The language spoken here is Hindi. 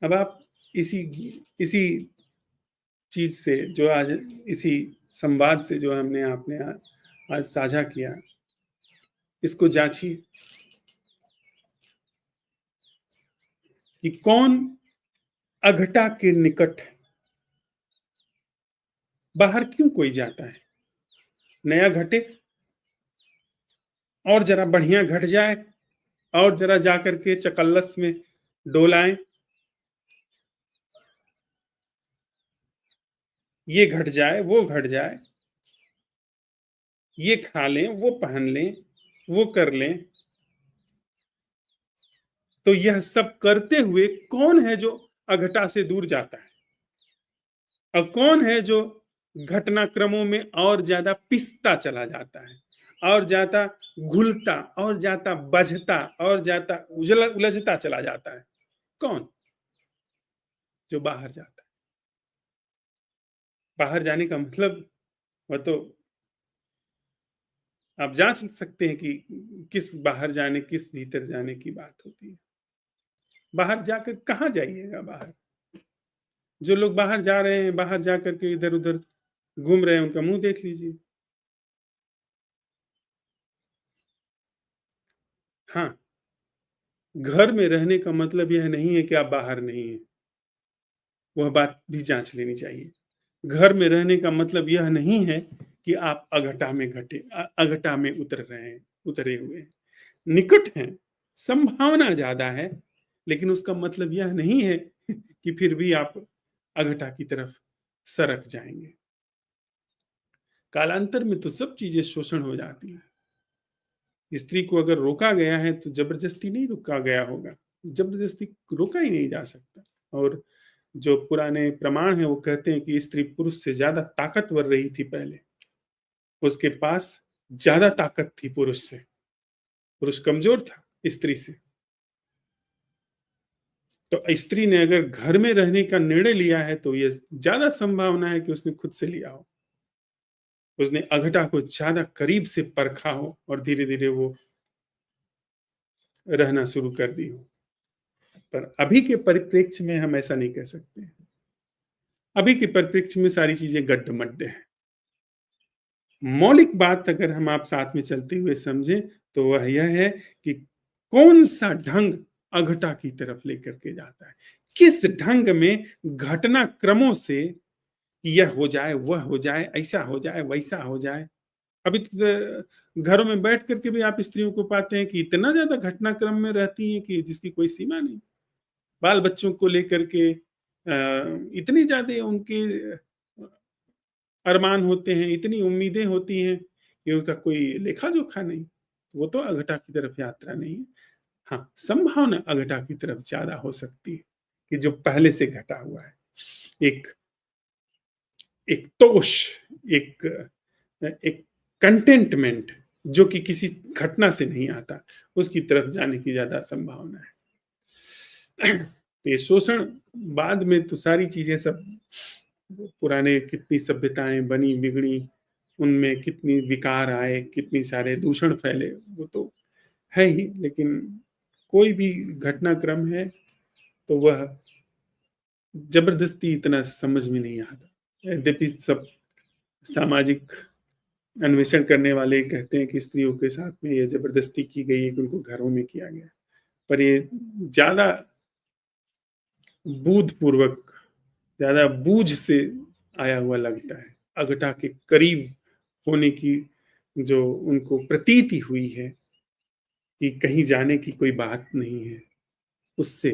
अब आप इसी इसी चीज से जो आज इसी संवाद से जो हमने आपने आज साझा किया, इसको जांचिए कि कौन अघटा के निकट है। बाहर क्यों कोई जाता है? नया घटे, और जरा बढ़िया घट जाए, और जरा जाकर के चकल्लस में डोलाएं, ये घट जाए, वो घट जाए, ये खा लें, वो पहन लें, वो कर लें। तो यह सब करते हुए कौन है जो अघटा से दूर जाता है, और कौन है जो घटनाक्रमों में और ज्यादा पिसता चला जाता है, और ज्यादा घुलता, और ज्यादा बझता, और ज्यादा उलझता चला जाता है? कौन? जो बाहर जाता है। बाहर जाने का मतलब, वह तो आप जांच सकते हैं कि किस बाहर जाने, किस भीतर जाने की बात होती है। बाहर जाकर कहाँ जाइएगा? बाहर जो लोग बाहर जा रहे हैं, बाहर जाकर के इधर उधर घूम रहे हैं, उनका मुंह देख लीजिए। हाँ, घर में रहने का मतलब यह नहीं है कि आप बाहर नहीं हैं, वह बात भी जांच लेनी चाहिए। घर में रहने का मतलब यह नहीं है कि आप अगटा में उतर रहे हैं, उतरे हुए हैं। निकट हैं, संभावना ज्यादा है, लेकिन उसका मतलब यह नहीं है कि फिर भी आप अगटा की तरफ सरक जाएंगे। कालांतर में तो सब चीजें शोषण हो जाती हैं। स्त्री को अगर रोका गया है तो जबरदस्ती नहीं रोका गया होगा, जबरदस्ती रोका ही नहीं जा सकता। और जो पुराने प्रमाण हैं वो कहते हैं कि स्त्री पुरुष से ज्यादा ताकतवर रही थी पहले, उसके पास ज्यादा ताकत थी पुरुष से। पुरुष कमजोर था स्त्री से। तो स्त्री ने अगर घर में रहने का निर्णय लिया है तो ये ज्यादा संभावना है कि उसने खुद से लिया हो, उसने अघटा को ज्यादा करीब से परखा हो, और धीरे धीरे वो रहना शुरू कर दी हो। पर अभी के परिप्रेक्ष्य में हम ऐसा नहीं कह सकते। अभी के परिप्रेक्ष्य में सारी चीजें गड्ढे हैं। मौलिक बात अगर हम आप साथ में चलते हुए समझें तो वह यह है कि कौन सा ढंग अघटा की तरफ लेकर के जाता है, किस ढंग में घटना क्रमों से यह हो जाए, वह हो जाए, ऐसा हो जाए, वैसा हो जाए। अभी तो घरों में बैठ करके भी आप स्त्रियों को पाते हैं कि इतना ज्यादा घटनाक्रम में रहती हैं कि जिसकी कोई सीमा नहीं। बाल बच्चों को लेकर के इतनी ज्यादा उनके अरमान होते हैं, इतनी उम्मीदें होती हैं कि उसका कोई लेखा जोखा नहीं। वो तो अघटा की तरफ यात्रा नहीं है। हाँ, संभावना अघटा की तरफ ज्यादा हो सकती है कि जो पहले से घटा हुआ है, एक एक तोष, एक एक कंटेंटमेंट जो कि किसी घटना से नहीं आता, उसकी तरफ जाने की ज्यादा संभावना है। तो ये शोषण बाद में तो सारी चीजें सब पुराने कितनी सभ्यताएं बनी बिगड़ी, उनमें कितनी विकार आए, कितनी सारे दूषण फैले, वो तो है ही। लेकिन कोई भी घटनाक्रम है तो वह जबरदस्ती इतना समझ में नहीं आता। यद्यपि सब सामाजिक अन्वेषण करने वाले कहते हैं कि स्त्रियों के साथ में ये जबरदस्ती की गई है, कि उनको घरों में किया गया, पर ये ज्यादा पूर्वक, ज्यादा बूझ से आया हुआ लगता है। अगटा के करीब होने की जो उनको प्रतीति हुई है कि कहीं जाने की कोई बात नहीं है, उससे